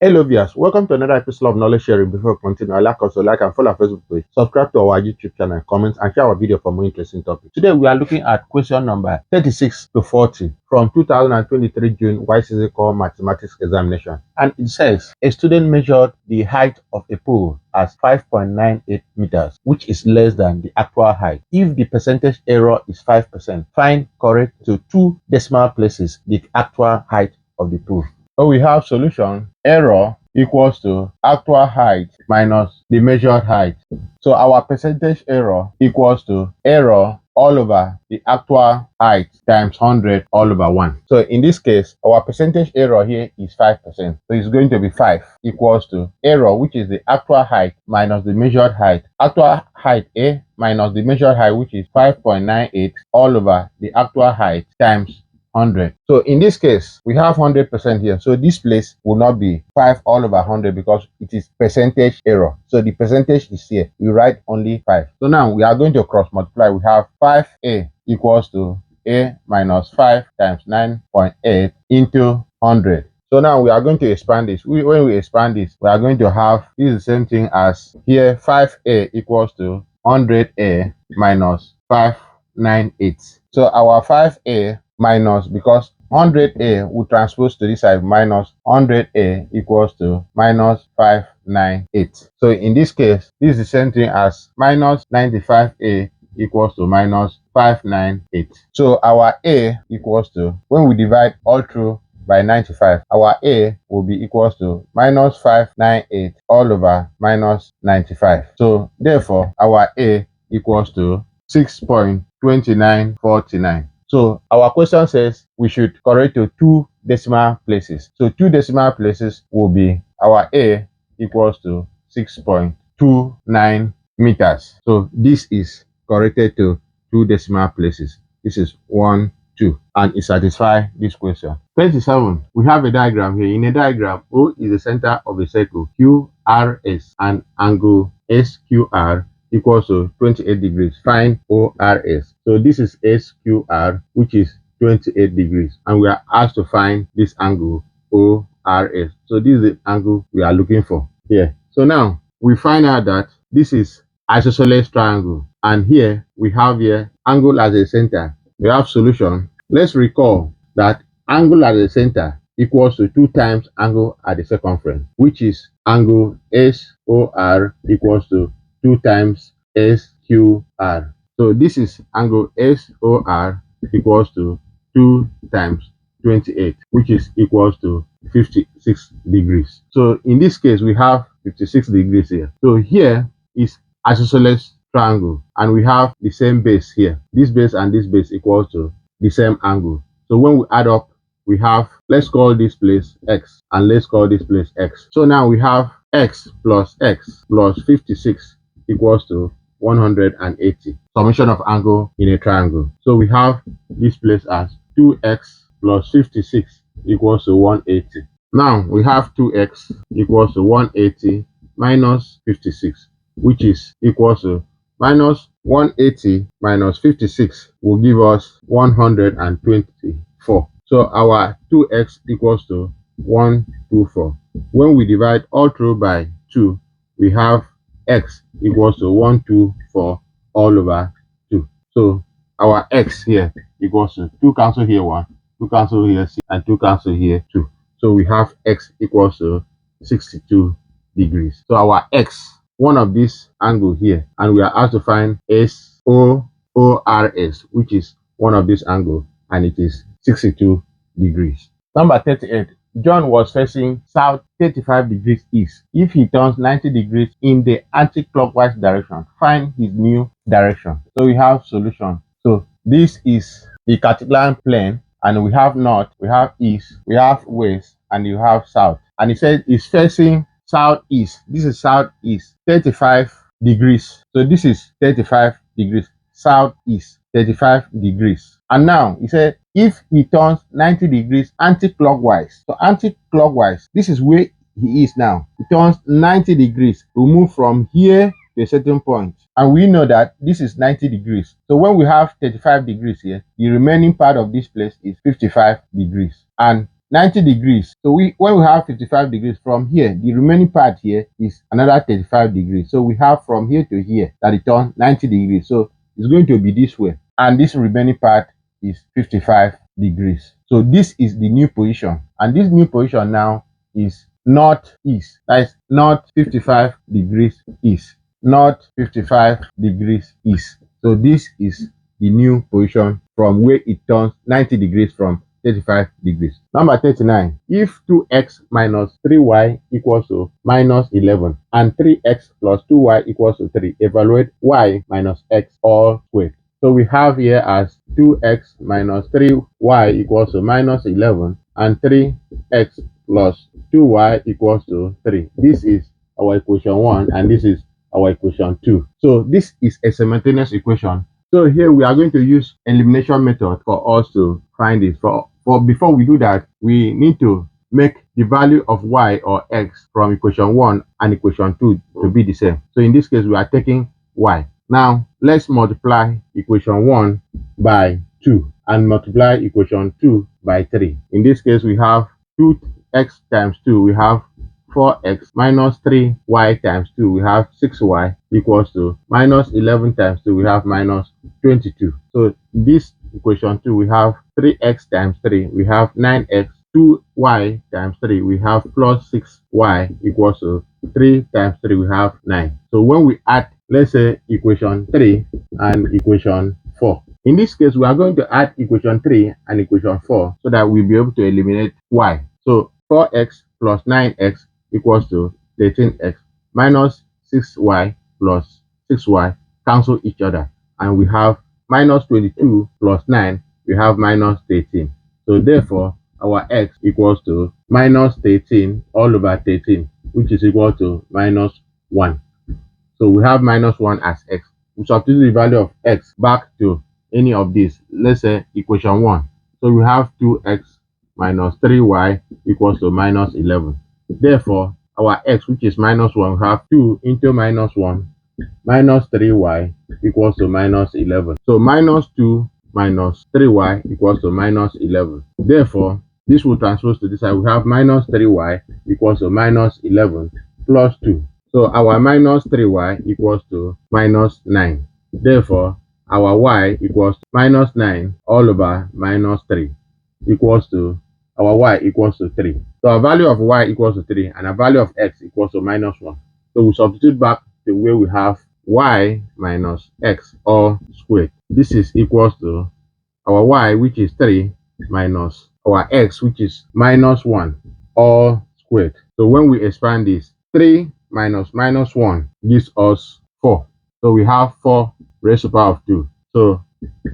Hello viewers, welcome to another episode of Knowledge Sharing. Before we continue, I'd like us to like and follow our Facebook page, subscribe to our YouTube channel, comment and share our video for more interesting topics. Today we are looking at question number 36 to 40 from 2023 June Waec Mathematics Examination. And it says, a student measured the height of a pole as 5.98 meters, which is less than the actual height. If the percentage error is 5%, find correct to 2 decimal places the actual height of the pole. So we have solution error equals to actual height minus the measured height. So our percentage error equals to error all over the actual height times 100 all over 1. So in this case, our percentage error here is 5%. So it's going to be 5 equals to error, which is the actual height minus the measured height. Actual height A minus the measured height, which is 5.98 all over the actual height times 100. So in this case, we have 100% here. So this place will not be 5 all over 100 because it is percentage error. So the percentage is here. We write only 5. So now we are going to cross multiply. We have 5A equals to A minus 5 times 9.8 into 100. So now we are going to expand this. When we expand this, we are going to have this is the same thing as here 5A equals to 100A minus 598. So our 5A minus, because 100A will transpose to this side, minus 100A equals to minus 598. So in this case, this is the same thing as minus 95A equals to minus 598. So our A equals to, when we divide all through by 95, our A will be equals to minus 598 all over minus 95. So therefore, our A equals to 6.2949. So our question says we should correct to 2 decimal places. So 2 decimal places will be our A equals to 6.29 meters. So this is corrected to 2 decimal places. This is 1, 2, and it satisfies this question. 27. We have a diagram here. In a diagram, O is the center of a circle QRS and angle SQR equals to 28 degrees. Find ORS. So this is SQR, which is 28 degrees, and we are asked to find this angle ORS. So this is the angle we are looking for here. So now we find out that this is isosceles triangle, and here we have here angle as a center. We have solution. Let's recall that angle at the center equals to 2 times angle at the circumference, which is angle SOR equals to 2 times SQR. So this is angle SOR equals to 2 times 28, which is equals to 56 degrees. So in this case, we have 56 degrees here. So here is isosceles triangle, and we have the same base here. This base and this base equals to the same angle. So when we add up, we have, let's call this place X, and let's call this place X. So now we have X plus 56 equals to 180. Summation of angle in a triangle. So we have this place as 2x plus 56 equals to 180. Now we have 2x equals to 180 minus 56, which is equals to minus 180 minus 56 will give us 124. So our 2x equals to 124. When we divide all through by 2, we have x equals to 124 all over 2. So our x here equals to 2 cancel here 1, 2 cancel here 6, and 2 cancel here 2. So we have x equals to 62 degrees. So our x, one of this angle here, and we are asked to find SORS, which is one of this angle, and it is 62 degrees. Number 38. John was facing south 35 degrees east. If he turns 90 degrees in the anti-clockwise direction, find his new direction. So we have solution. So this is the Cartesian plane, and we have north, we have east, we have west, and you have south. And it says it's facing southeast. This is southeast, 35 degrees. So this is 35 degrees. Southeast, 35 degrees. And now he said if he turns 90 degrees anti-clockwise. So anti-clockwise, this is where he is now. He turns 90 degrees. We move from here to a certain point. And we know that this is 90 degrees. So when we have 35 degrees here, the remaining part of this place is 55 degrees. And 90 degrees. So when we have 55 degrees from here, the remaining part here is another 35 degrees. So we have from here to here that it turns 90 degrees. So it's going to be this way. And this remaining part is 55 degrees. So this is the new position. And this new position now is northeast. That is north 55 degrees east. North 55 degrees east. So this is the new position from where it turns 90 degrees from 35 degrees. Number 39. If 2x minus 3y equals to minus 11 and 3x plus 2y equals to 3, evaluate y minus x all squared. So we have here as 2x minus 3y equals to minus 11 and 3x plus 2y equals to 3. This is our equation 1 and this is our equation 2. So this is a simultaneous equation. So here we are going to use elimination method for us to find it. For before we do that, we need to make the value of y or x from equation 1 and equation 2 to be the same. So in this case, we are taking y. Now, let's multiply equation 1 by 2 and multiply equation 2 by 3. In this case, we have 2x times 2, we have 4x minus 3y times 2, we have 6y equals to minus 11 times 2, we have minus 22. So this equation 2, we have 3x times 3, we have 9x, 2y times 3, we have plus 6y equals to 3 times 3, we have 9. So when we add, let's say equation 3 and equation 4. In this case, we are going to add equation 3 and equation 4 so that we'll be able to eliminate y. So 4x plus 9x equals to 13x minus 6y plus 6y cancel each other, and we have minus 22 plus 9, we have minus 13. So therefore our x equals to minus 13 all over 13, which is equal to minus 1. So we have minus 1 as x. We substitute the value of x back to any of these. Let's say equation 1. So we have 2x minus 3y equals to minus 11. Therefore, our x, which is minus 1, we have 2 into minus 1 minus 3y equals to minus 11. So minus 2 minus 3y equals to minus 11. Therefore, this will transpose to this side. We have minus 3y equals to minus 11 plus 2. So our minus 3y equals to minus 9. Therefore, our y equals to minus 9 all over minus 3 equals to our y equals to 3. So our value of y equals to 3 and our value of x equals to minus 1. So we substitute back to where we have y minus x all squared. This is equals to our y, which is 3, minus our x, which is minus 1 all squared. So when we expand this, 3 minus minus 1 gives us 4. So we have 4 raised to the power of 2. So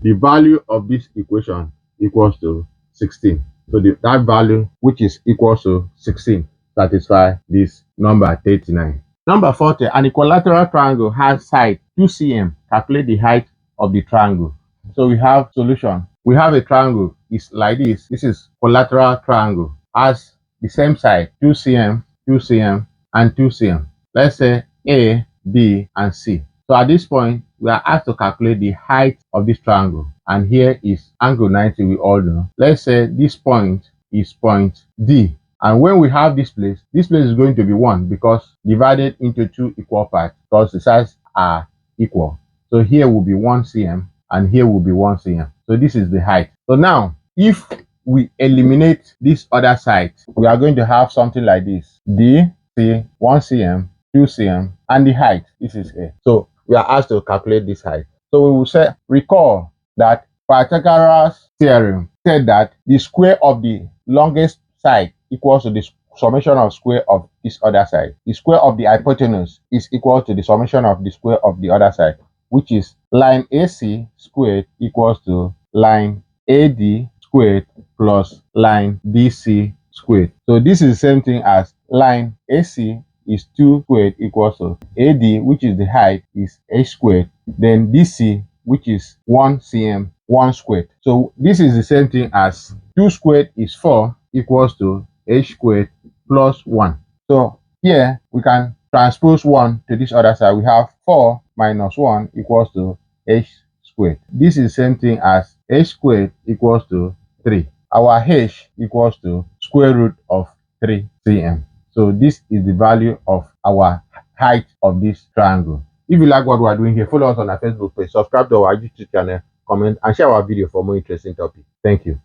the value of this equation equals to 16. So that value, which is equal to 16, satisfies this number 39. Number 40, an equilateral triangle has side 2 cm. Calculate the height of the triangle. So we have solution. We have a triangle. It's like this. This is equilateral triangle. Has the same side 2 cm, 2 cm, and 2 cm. Let's say A, B, and C. So at this point, we are asked to calculate the height of this triangle. And here is angle 90, we all know. Let's say this point is point D. And when we have this place is going to be 1 because divided into 2 equal parts because the sides are equal. So here will be 1 cm and here will be 1 cm. So this is the height. So now, if we eliminate this other side, we are going to have something like this. D, C, 1 cm, 2 cm, and the height. This is A. So we are asked to calculate this height. So we will say, recall that Pythagoras theorem said that the square of the longest side equals to the summation of square of this other side. The square of the hypotenuse is equal to the summation of the square of the other side, which is line AC squared equals to line AD squared plus line BC squared. So this is the same thing as line AC is 2 squared equals to AD, which is the height, is H squared. Then BC, which is 1 cm, 1 squared. So this is the same thing as 2 squared is 4 equals to H squared plus 1. So here we can transpose 1 to this other side. We have 4 minus 1 equals to H squared. This is the same thing as H squared equals to 3. Our H equals to square root of 3 cm. So this is the value of our height of this triangle. If you like what we are doing here, follow us on our Facebook page, subscribe to our YouTube channel, comment and share our video for more interesting topics. Thank you.